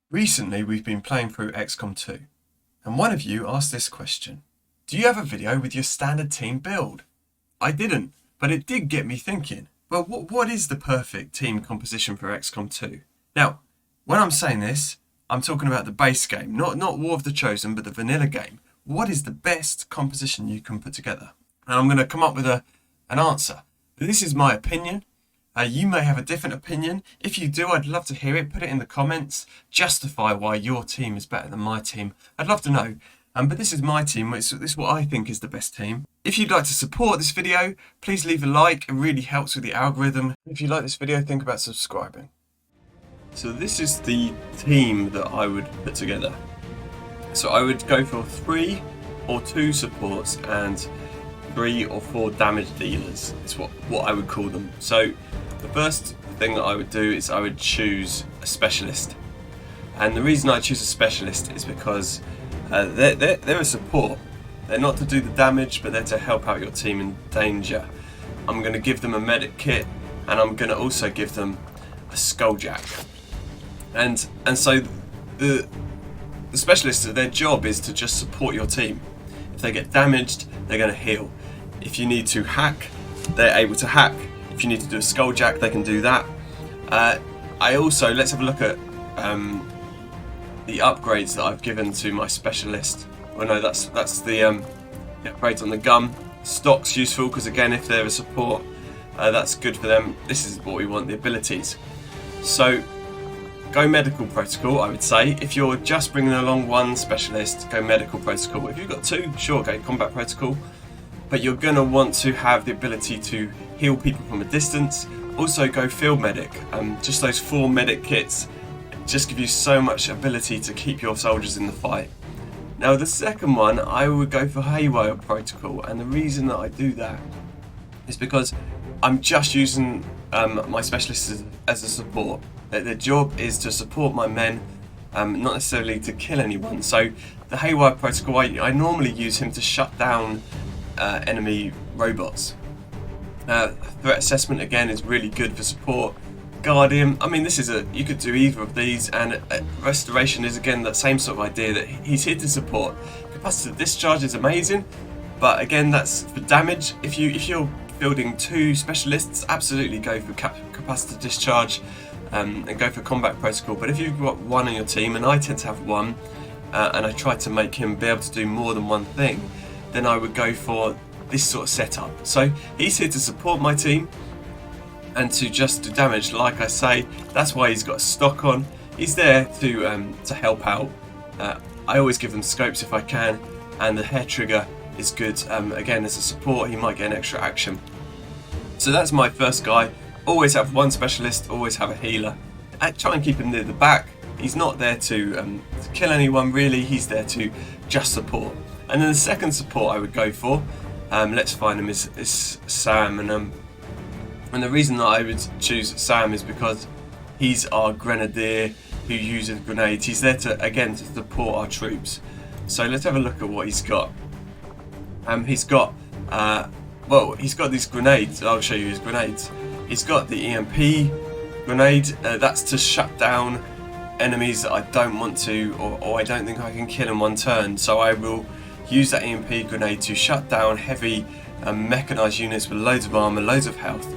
Recently, we've been playing through XCOM 2, and one of you asked this question. Do you have a video with your standard team build? I didn't, but it did get me thinking. Well, what is the perfect team composition for XCOM 2? Now, when I'm saying this, I'm talking about the base game, not War of the Chosen, but the vanilla game. What is the best composition you can put together? And I'm going to come up with an answer. This is my opinion. You may have a different opinion. If you do, I'd love to hear it. Put it in the comments. Justify why your team is better than my team. I'd love to know. But this is my team. This is what I think is the best team. If you'd like to support this video, please leave a like. It really helps with the algorithm. If you like this video, think about subscribing. So this is the team that I would put together. So I would go for 3 or 2 supports and 3 or 4 damage dealers. It's what I would call them. So the first thing that I would do is I would choose a specialist. And the reason I choose a specialist is because they're a support. They're not to do the damage, but they're to help out your team in danger. I'm going to give them a medic kit, and I'm going to also give them a skulljack. And so the specialists, their job is to just support your team. If they get damaged, they're going to heal. If you need to hack, they're able to hack. If you need to do a skulljack, they can do that. Let's have a look at the upgrades that I've given to my specialist. Well, no, that's the upgrades on the gun. Stock's useful because, again, if they're a support, that's good for them. This is what we want, the abilities. So go medical protocol, I would say. If you're just bringing along 1 specialist, go medical protocol. If you've got 2, sure, go combat protocol. But you're going to want to have the ability to heal people from a distance. Also go field medic. Just those 4 medic kits just give you so much ability to keep your soldiers in the fight. Now the second one, I would go for haywire protocol, and the reason that I do that is because I'm just using my specialists as a support. Their job is to support my men, not necessarily to kill anyone. So the haywire protocol, I normally use him to shut down enemy robots. Threat assessment, again, is really good for support. Guardian, I mean, you could do either of these, and restoration is again that same sort of idea that he's here to support. Capacitive discharge is amazing, but again, that's for damage. If you're building 2 specialists, absolutely go for capacitive discharge and go for combat protocol. But if you've got 1 on your team, and I tend to have 1, and I try to make him be able to do more than 1 thing, then I would go for this sort of setup. So he's here to support my team and to just do damage. Like I say, that's why he's got a stock on. He's there to help out. I always give them scopes if I can, and the hair trigger is good. Again, as a support, he might get an extra action. So that's my first guy. Always have 1 specialist, always have a healer. I try and keep him near the back. He's not there to kill anyone really, he's there to just support. And then the second support I would go for, let's find him, is Sam. And the reason that I would choose Sam is because he's our Grenadier who uses grenades. He's there to support our troops. So let's have a look at what he's got. He's got these grenades. I'll show you his grenades. He's got the EMP grenade. That's to shut down enemies that I don't want to, or I don't think I can kill in 1 turn. So I will use that EMP grenade to shut down heavy mechanized units with loads of armor, loads of health.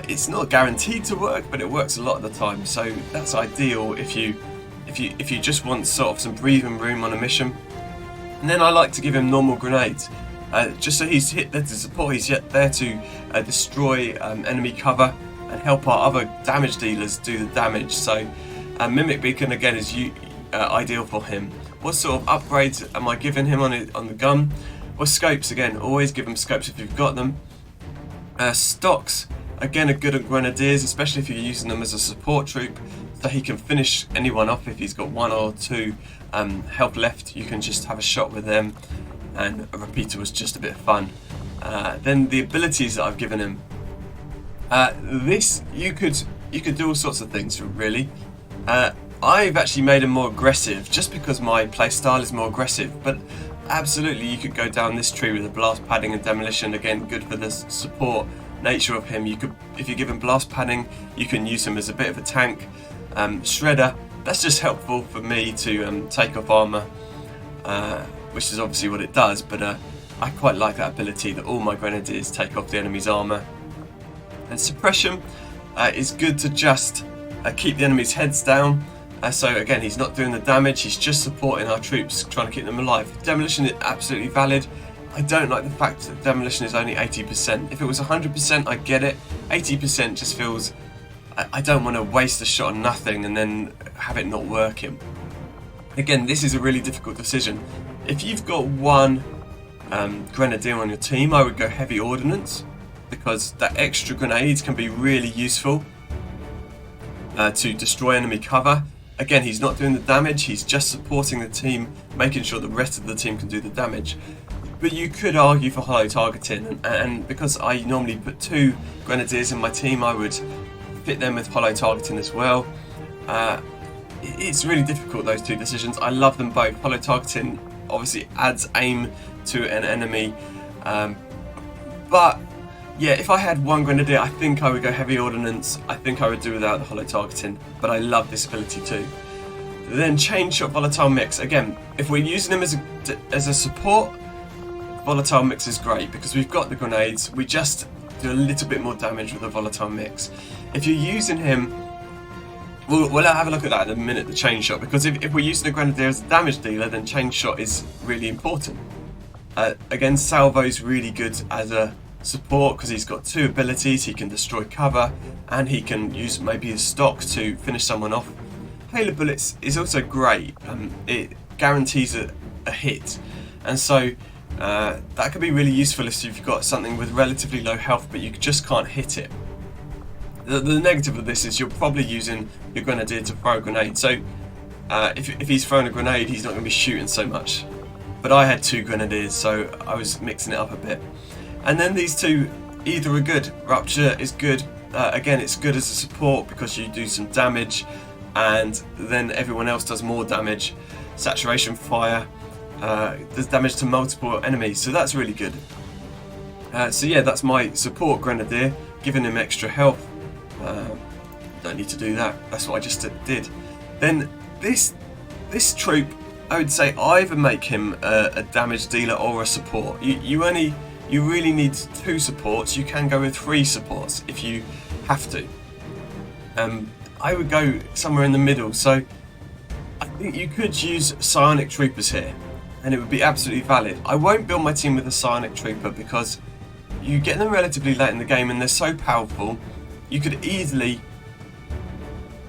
It's not guaranteed to work, but it works a lot of the time. So that's ideal if you just want sort of some breathing room on a mission. And then I like to give him normal grenades, just so he's there to support. He's yet there to destroy enemy cover and help our other damage dealers do the damage. So Mimic Beacon again is ideal for him. What sort of upgrades am I giving him on the gun? Well, scopes again. Always give him scopes if you've got them. Stocks again are good at Grenadiers, especially if you're using them as a support troop, so he can finish anyone off. If he's got 1 or 2 health left, you can just have a shot with them, and a repeater was just a bit of fun. Then the abilities that I've given him. This you could do all sorts of things really. I've actually made him more aggressive just because my playstyle is more aggressive, but absolutely you could go down this tree with a blast padding and demolition. Again, good for the support nature of him. You could, if you give him blast padding, you can use him as a bit of a tank. Shredder That's just helpful for me to take off armour, which is obviously what it does, but I quite like that ability that all my Grenadiers take off the enemy's armour. And suppression is good to just keep the enemy's heads down. So again, he's not doing the damage, he's just supporting our troops, trying to keep them alive. Demolition is absolutely valid. I don't like the fact that demolition is only 80%. If it was 100%, I get it. 80% just feels... I don't want to waste a shot on nothing and then have it not working. Again, this is a really difficult decision. If you've got one Grenadier on your team, I would go heavy ordnance, because that extra grenades can be really useful to destroy enemy cover. Again, he's not doing the damage, he's just supporting the team, making sure the rest of the team can do the damage. But you could argue for hollow targeting, and because I normally put 2 Grenadiers in my team, I would fit them with hollow targeting as well. It's really difficult, those 2 decisions. I love them both. Hollow targeting obviously adds aim to an enemy, but yeah, if I had one Grenadier, I think I would go heavy ordnance. I think I would do without the hollow targeting, but I love this ability too. Then chain shot volatile mix. Again, if we're using him as a support, volatile mix is great because we've got the grenades. We just do a little bit more damage with the volatile mix. If you're using him, we'll have a look at that in a minute, the chain shot, because if we're using the Grenadier as a damage dealer, then chain shot is really important. Again, salvo's really good as a support because he's got 2 abilities. He can destroy cover and he can use maybe his stock to finish someone off. Hail of bullets is also great. It guarantees a hit, and so that could be really useful if you've got something with relatively low health but you just can't hit it. The negative of this is you're probably using your Grenadier to throw a grenade, so if he's throwing a grenade, he's not going to be shooting so much. But I had 2 Grenadiers, so I was mixing it up a bit. And then these 2 either are good. Rupture is good. Again, it's good as a support because you do some damage, and then everyone else does more damage. Saturation fire does damage to multiple enemies, so that's really good. So yeah, that's my support Grenadier, giving him extra health. Don't need to do that. That's what I just did. Then this troop, I would say either make him a damage dealer or a support. You really need 2 supports. You can go with 3 supports if you have to. I would go somewhere in the middle. So I think you could use psionic troopers here, and it would be absolutely valid. I won't build my team with a psionic trooper because you get them relatively late in the game and they're so powerful. You could easily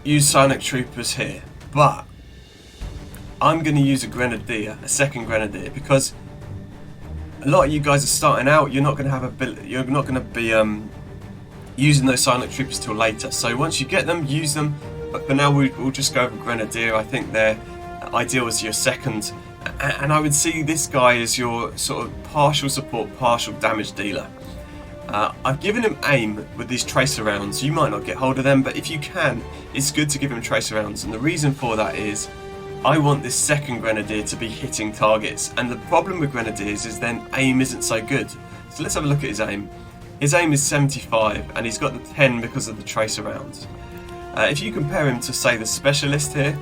use psionic troopers here, but I'm going to use a Grenadier, a second Grenadier, because a lot of you guys are starting out. You're not going to have you're not going to be using those psionic troopers till later. So once you get them, use them. But for now, we'll just go over Grenadier. I think they're ideal as your second, and I would see this guy as your sort of partial support, partial damage dealer. I've given him aim with these tracer rounds. You might not get hold of them, but if you can, it's good to give him tracer rounds. And the reason for that is I want this second Grenadier to be hitting targets. And the problem with Grenadiers is then aim isn't so good. So let's have a look at his aim. His aim is 75 and he's got the 10 because of the tracer rounds. If you compare him to, say, the specialist here,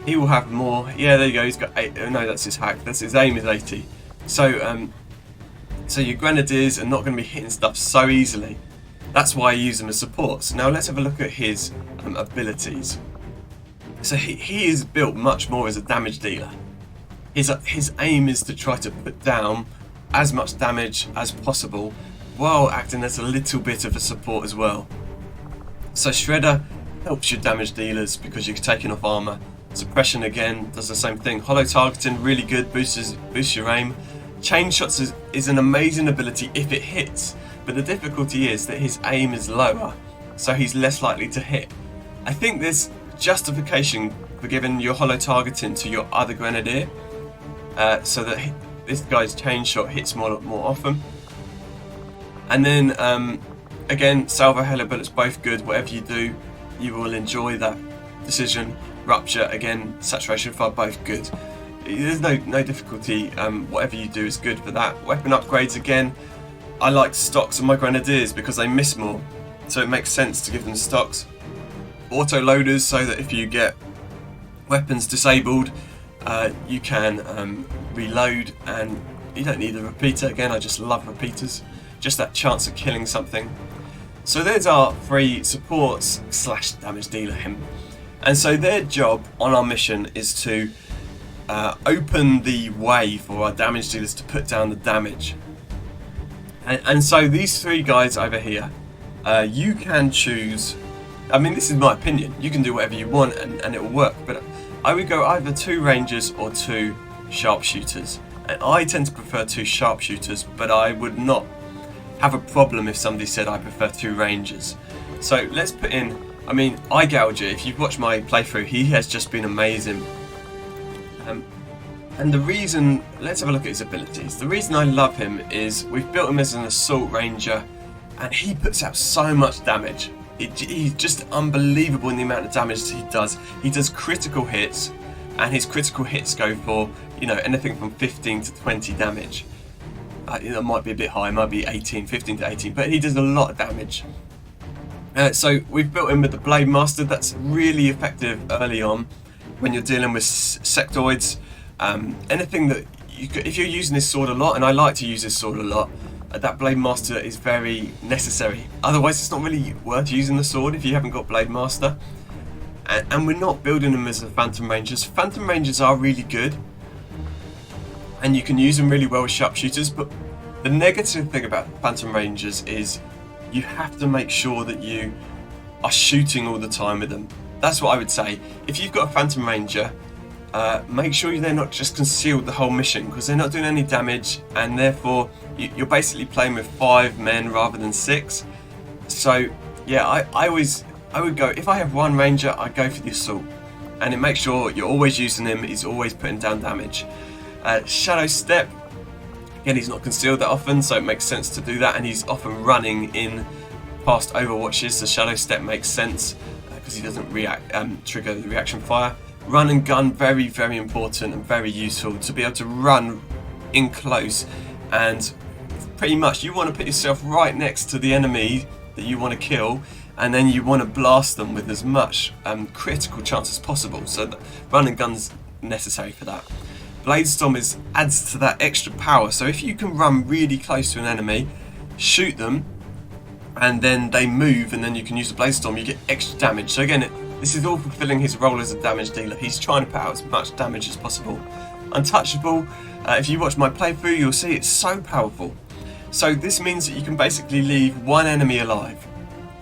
he will have more. Yeah, there you go, he's got 8. No, that's his hack. That's his aim is 80. So your Grenadiers are not going to be hitting stuff so easily. That's why I use them as supports. Now let's have a look at his abilities. So he is built much more as a damage dealer. His aim is to try to put down as much damage as possible while acting as a little bit of a support as well. So Shredder helps your damage dealers because you're taking off armor. Suppression again does the same thing. Hollow targeting, really good, boosts your aim. Chain shots is an amazing ability if it hits, but the difficulty is that his aim is lower, so he's less likely to hit. I think there's justification for giving your hollow targeting to your other Grenadier, so that this guy's chain shot hits more often. And then again, salvo, halo bullets, both good. Whatever you do, you will enjoy that decision. Rupture again, saturation fire, both good. There's no difficulty. Whatever you do is good for that. Weapon upgrades again. I like stocks on my Grenadiers because they miss more, so it makes sense to give them stocks. Auto loaders, so that if you get Weapons disabled. You can reload, and you don't need a repeater. Again, I just love repeaters. Just that chance of killing something. So there's our 3 supports / damage dealer him. And so their job on our mission is to open the way for our damage dealers to put down the damage. And so these 3 guys over here, you can choose. I mean, this is my opinion. You can do whatever you want and it will work. But I would go either 2 rangers or 2 sharpshooters. And I tend to prefer 2 sharpshooters, but I would not have a problem if somebody said I prefer 2 rangers. So let's put in, I mean, Eye Gouger, if you've watched my playthrough, he has just been amazing. And the reason, let's have a look at his abilities. The reason I love him is we've built him as an assault ranger, and he puts out so much damage. He's just unbelievable in the amount of damage he does. He does critical hits, and his critical hits go for, you know, anything from 15 to 20 damage. It might be a bit high, it might be 15 to 18, but he does a lot of damage. So we've built him with the Blade Master. That's really effective early on when you're dealing with sectoids. Anything that if you're using this sword a lot, and I like to use this sword a lot, that Blade Master is very necessary. Otherwise it's not really worth using the sword if you haven't got Blade Master. And we're not building them as a Phantom Rangers. Phantom Rangers are really good, and you can use them really well with sharpshooters, but the negative thing about Phantom Rangers is you have to make sure that you are shooting all the time with them. That's what I would say. If you've got a Phantom Ranger, make sure they're not just concealed the whole mission, because they're not doing any damage, and therefore you're basically playing with 5 men rather than 6. So yeah, I would go, if I have 1 ranger, I go for the assault, and it makes sure you're always using him. He's always putting down damage. Shadow Step, again, he's not concealed that often, so it makes sense to do that, and he's often running in past overwatches, so Shadow Step makes sense because he doesn't trigger the reaction fire. Run and gun, very, very important and very useful to be able to run in close, and pretty much you want to put yourself right next to the enemy that you want to kill, and then you want to blast them with as much critical chance as possible. So run and gun's necessary for that. Blade Storm adds to that extra power, so if you can run really close to an enemy, shoot them, and then they move, and then you can use the Blade Storm, you get extra damage. So again, this is all fulfilling his role as a damage dealer. He's trying to put out as much damage as possible. Untouchable, if you watch my playthrough, you'll see it's so powerful. So this means that you can basically leave 1 enemy alive.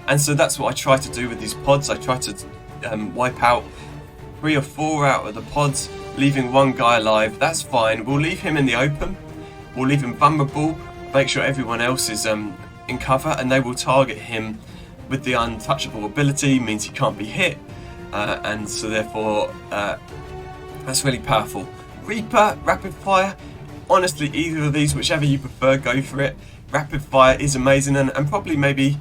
And so that's what I try to do with these pods. I try to wipe out 3 or 4 out of the pods, leaving 1 guy alive. That's fine. We'll leave him in the open. We'll leave him vulnerable. Make sure everyone else is in cover, and they will target him with the untouchable ability. Means he can't be hit, and so therefore that's really powerful. Reaper, rapid fire. Honestly, either of these, whichever you prefer, go for it. Rapid fire is amazing, and probably maybe.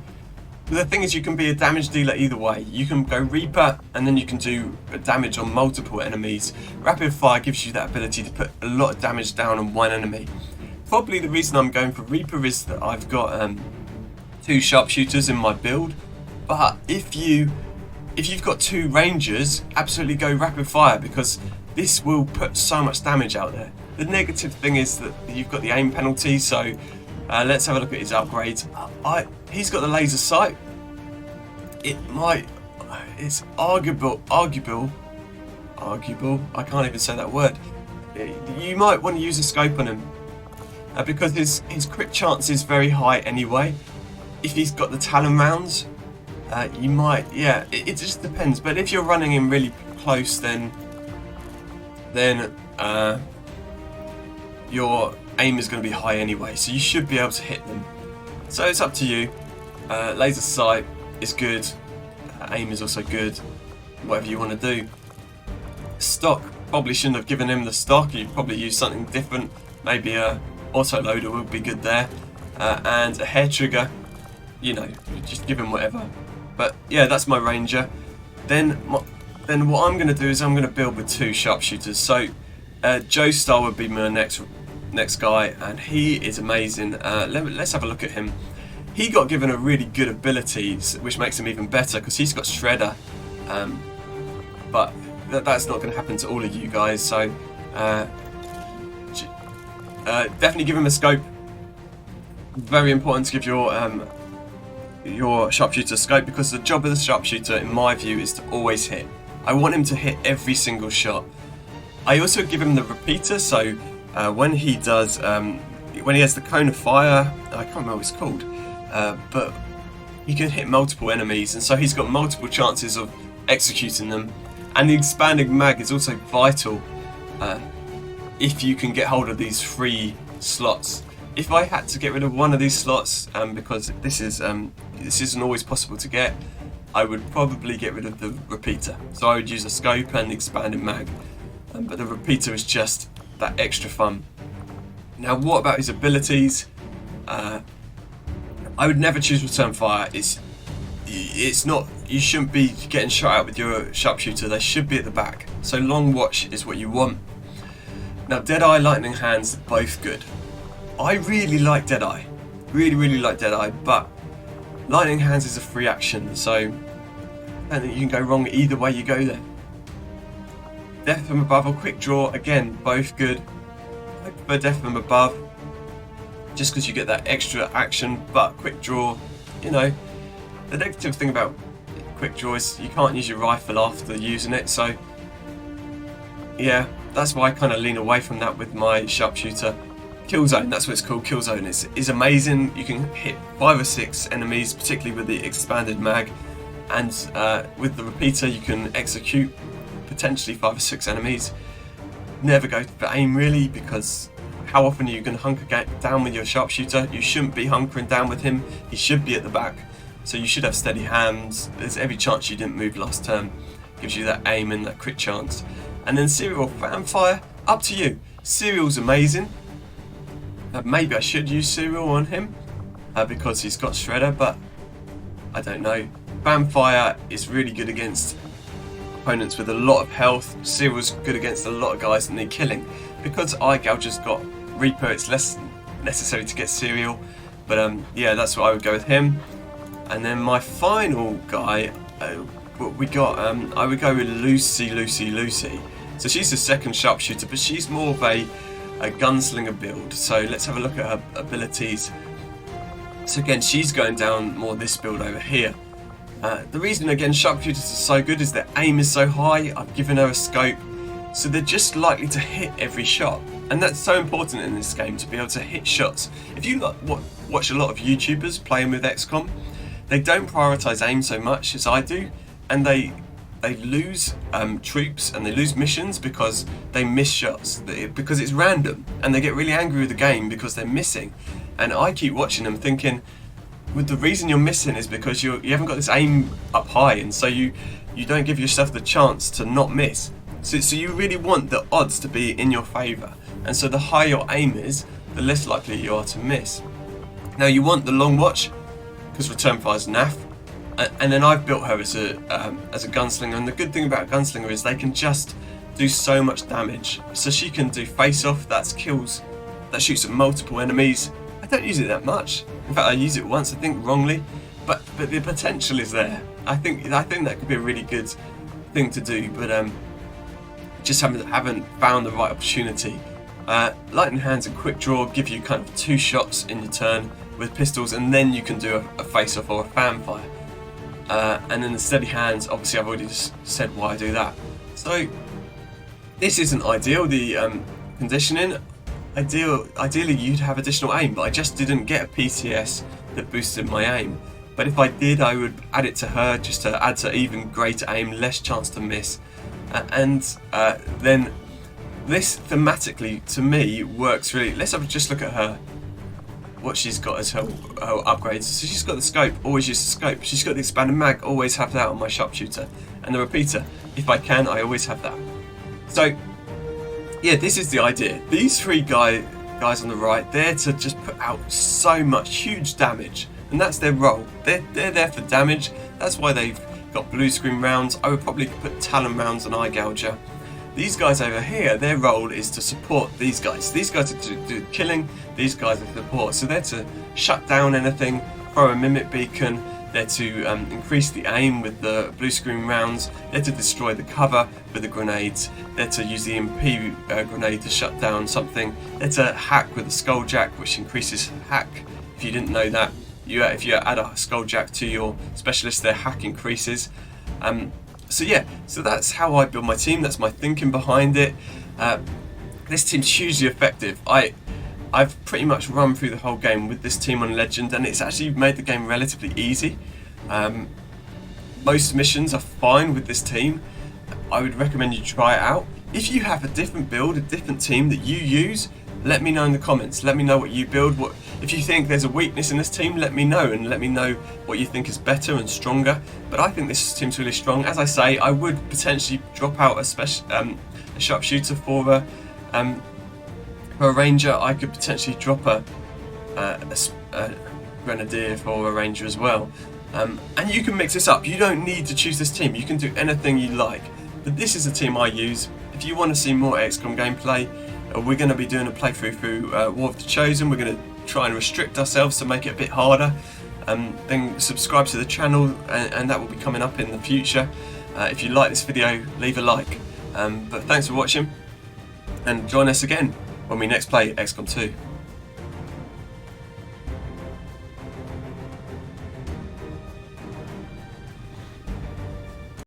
The thing is, you can be a damage dealer either way. You can go Reaper, and then you can do damage on multiple enemies. Rapid fire gives you that ability to put a lot of damage down on 1 enemy. Probably the reason I'm going for Reaper is that I've got 2 sharpshooters in my build. But if you've got 2 rangers, absolutely go rapid fire, because this will put so much damage out there. The negative thing is that you've got the aim penalty, so let's have a look at his upgrades. He's got the laser sight. It's arguable, I can't even say that word. You might want to use a scope on him, because his crit chance is very high anyway. If he's got the Talon rounds, you might, yeah, it just depends. But if you're running in really close, then your aim is going to be high anyway, so you should be able to hit them. So it's up to you. Laser sight is good, aim is also good, whatever you want to do. Stock, probably shouldn't have given him the stock. You'd probably use something different. Maybe a auto loader would be good there, and a hair trigger. You know, just give him whatever. But yeah, that's my ranger. Then what I'm going to do is I'm going to build with 2 sharpshooters. So Joestar would be my next guy, and he is amazing. Let's have a look at him. He got given a really good ability, which makes him even better, because he's got Shredder. But that's not going to happen to all of you guys. So definitely give him a scope. Very important to give your sharpshooter scope, because the job of the sharpshooter, in my view, is to always hit. I want him to hit every single shot. I also give him the repeater, so when he does, when he has the cone of fire, I can't remember what it's called, but he can hit multiple enemies, and so he's got multiple chances of executing them. And the expanding mag is also vital if you can get hold of these 3 slots. If I had to get rid of one of these slots, because this isn't always possible to get, I would probably get rid of the repeater. So I would use the scope and the expanding mag, but the repeater is just that extra fun. Now, what about his abilities? I would never choose return fire. It's not, you shouldn't be getting shot out with your sharpshooter. They should be at the back. So long watch is what you want. Now, Deadeye, Lightning Hands, both good. I really like Deadeye, really like Deadeye, but Lightning Hands is a free action, so I don't think you can go wrong either way you go there. Death from Above or Quick Draw, again, both good. I prefer Death from Above, just because you get that extra action, but Quick Draw, you know, the negative thing about Quick Draw is you can't use your rifle after using it, so yeah, that's why I kind of lean away from that with my sharpshooter. Killzone, that's what it's called, Killzone is amazing. You can hit 5 or 6 enemies, particularly with the expanded mag, and with the repeater you can execute potentially 5 or 6 enemies. Never go for aim really, because how often are you going to hunker down with your sharpshooter? You shouldn't be hunkering down with him, he should be at the back, so you should have steady hands. There's every chance you didn't move last turn, gives you that aim and that crit chance. And then Serial Fanfire, up to you. Serial's amazing. Maybe I should use Serial on him because he's got Shredder, but I don't know. Fanfire is really good against opponents with a lot of health. Serial's good against a lot of guys that need killing. Because Eye-Gouger's got Reaper, it's less necessary to get Serial, but yeah, that's what I would go with him. And then my final guy, what we got, I would go with Lucy. So she's the second sharpshooter, but she's more of a gunslinger build. So let's have a look at her abilities. So again, she's going down more this build over here. The reason again sharpshooters are so good is their aim is so high. I've given her a scope, so they're just likely to hit every shot, and that's so important in this game, to be able to hit shots. If you watch a lot of YouTubers playing with XCOM, they don't prioritize aim so much as I do, and they lose troops and they lose missions because they miss shots, because it's random, and they get really angry with the game because they're missing. And I keep watching them thinking, well, the reason you're missing is because you haven't got this aim up high, and so you don't give yourself the chance to not miss. So you really want the odds to be in your favour, and so the higher your aim is, the less likely you are to miss. Now you want the long watch, because return fire's naff. And then I've built her as a gunslinger, and the good thing about gunslinger is they can just do so much damage. So she can do face off, that's kills, that shoots at multiple enemies. I don't use it that much. In fact, I use it once, I think wrongly, but the potential is there. I think that could be a really good thing to do, but just haven't found the right opportunity. Lightning Hands and Quick Draw give you kind of 2 shots in your turn with pistols, and then you can do a face off or a fanfire. And then the steady hands, obviously I've already just said why I do that. So this isn't ideal, the conditioning. Ideally you'd have additional aim, but I just didn't get a PTS that boosted my aim. But if I did, I would add it to her, just to add to even greater aim, less chance to miss. And then this thematically, to me, works really. Let's just look at her. What she's got as her upgrades. So she's got the scope, always use the scope. She's got the expanded mag, always have that on my sharpshooter. And the repeater, if I can, I always have that. So yeah, this is the idea. These 3 guys on the right, they're to just put out so much huge damage, and that's their role. They're there for damage. That's why they've got blue screen rounds. I would probably put Talon rounds on Eye-Gouger. These guys over here, their role is to support these guys. These guys are to do killing, these guys are support. So they're to shut down anything, throw a mimic beacon, They're to increase the aim with the blue screen rounds. They're to destroy the cover with the grenades. They're to use the MP grenade to shut down something. They're to hack with the skulljack, which increases hack. If you didn't know that, if you add a skulljack to your specialist, their hack increases. So yeah, so that's how I build my team. That's my thinking behind it. This team's hugely effective. I've pretty much run through the whole game with this team on Legend, and it's actually made the game relatively easy. Most missions are fine with this team. I would recommend you try it out. If you have a different build, a different team that you use, let me know in the comments. Let me know what you build. If you think there's a weakness in this team, let me know, and let me know what you think is better and stronger. But I think this team's really strong. As I say, I would potentially drop out a sharpshooter for a ranger. I could potentially drop a grenadier for a ranger as well. And you can mix this up. You don't need to choose this team. You can do anything you like. But this is the team I use. If you want to see more XCOM gameplay, we're going to be doing a playthrough through War of the Chosen. We're going to try and restrict ourselves to make it a bit harder. Then subscribe to the channel, and that will be coming up in the future. If you like this video, leave a like. But thanks for watching, and join us again when we next play XCOM 2.